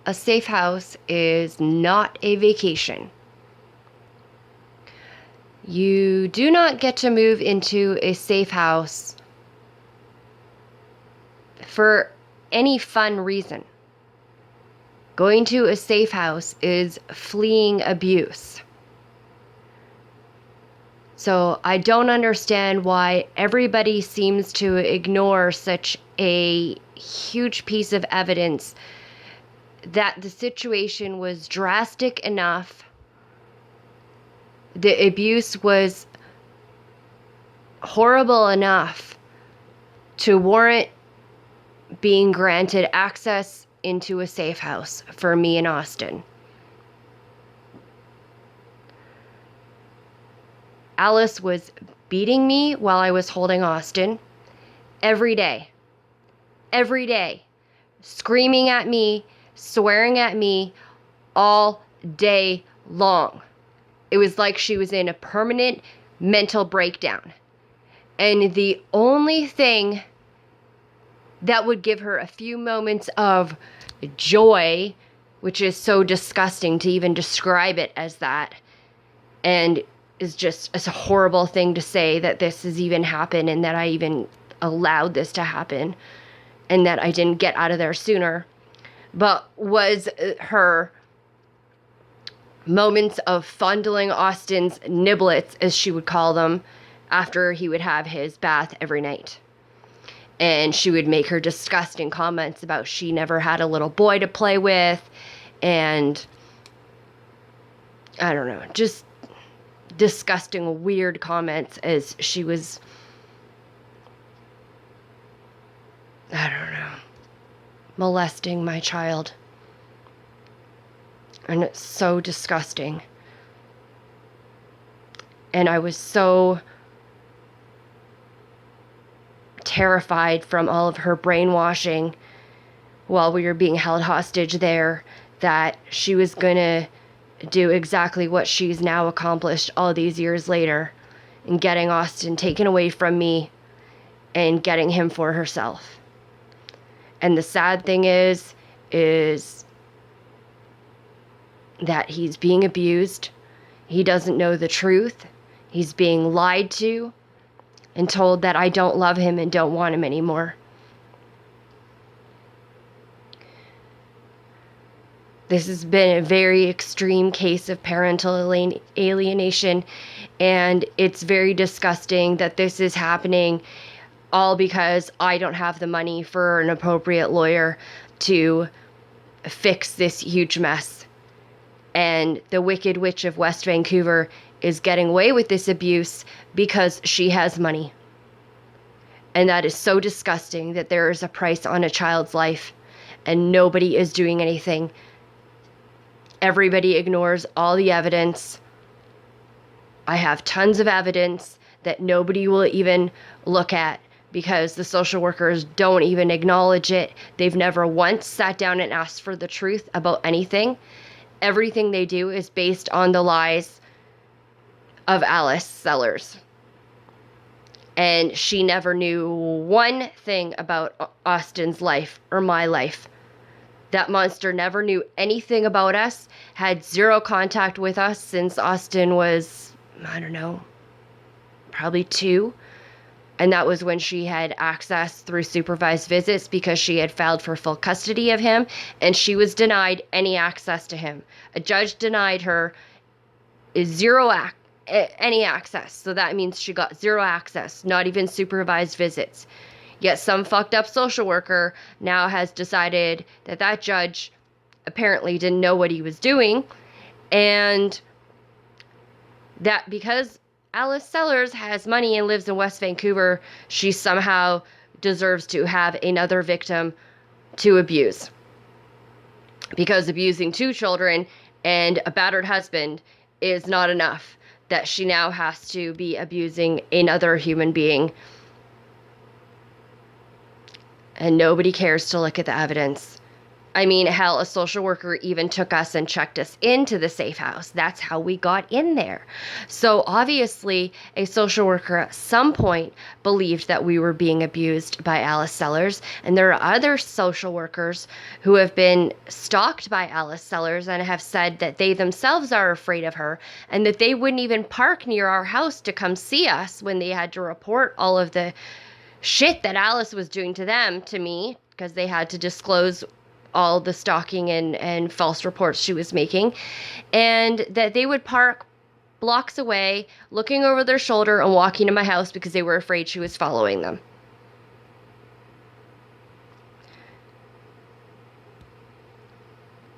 A safe house is not a vacation. You do not get to move into a safe house for any fun reason. Going to a safe house is fleeing abuse. So I don't understand why everybody seems to ignore such a huge piece of evidence that the situation was drastic enough, the abuse was horrible enough to warrant being granted access into a safe house for me and Austin. Alice was beating me while I was holding Austin every day, screaming at me, swearing at me all day long. It was like she was in a permanent mental breakdown. And the only thing that would give her a few moments of joy, which is so disgusting to even describe it as that, and is just it's a horrible thing to say that this has even happened and that I even allowed this to happen and that I didn't get out of there sooner, but was her moments of fondling Austin's niblets, as she would call them, after he would have his bath every night. And she would make her disgusting comments about she never had a little boy to play with, and I don't know, just disgusting, weird comments as she was, I don't know, molesting my child. And it's so disgusting. And I was so terrified from all of her brainwashing while we were being held hostage there that she was gonna do exactly what she's now accomplished all these years later in getting Austin taken away from me and getting him for herself. And the sad thing is that he's being abused. He doesn't know the truth. He's being lied to and told that I don't love him and don't want him anymore. This has been a very extreme case of parental alienation, and it's very disgusting that this is happening all because I don't have the money for an appropriate lawyer to fix this huge mess. And the Wicked Witch of West Vancouver is getting away with this abuse because she has money. And that is so disgusting that there is a price on a child's life and nobody is doing anything. Everybody ignores all the evidence. I have tons of evidence that nobody will even look at because the social workers don't even acknowledge it. They've never once sat down and asked for the truth about anything. Everything they do is based on the lies of Alice Sellers. And she never knew one thing about Austin's life or my life. That monster never knew anything about us, had zero contact with us since Austin was, I don't know, probably 2. And that was when she had access through supervised visits because she had filed for full custody of him and she was denied any access to him. A judge denied her any access. So that means she got zero access, not even supervised visits. Yet some fucked up social worker now has decided that that judge apparently didn't know what he was doing, and that because Alice Sellers has money and lives in West Vancouver, she somehow deserves to have another victim to abuse. Because abusing 2 children and a battered husband is not enough, that she now has to be abusing another human being. And nobody cares to look at the evidence. I mean, hell, a social worker even took us and checked us into the safe house. That's how we got in there. So obviously, a social worker at some point believed that we were being abused by Alice Sellers. And there are other social workers who have been stalked by Alice Sellers and have said that they themselves are afraid of her and that they wouldn't even park near our house to come see us when they had to report all of the shit that Alice was doing to them to me, because they had to disclose all the stalking and false reports she was making, and that they would park blocks away, looking over their shoulder and walking to my house because they were afraid she was following them.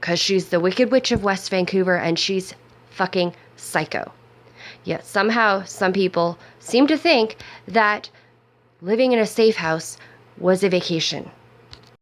Because she's the Wicked Witch of West Vancouver and she's fucking psycho. Yet somehow some people seem to think that living in a safe house was a vacation.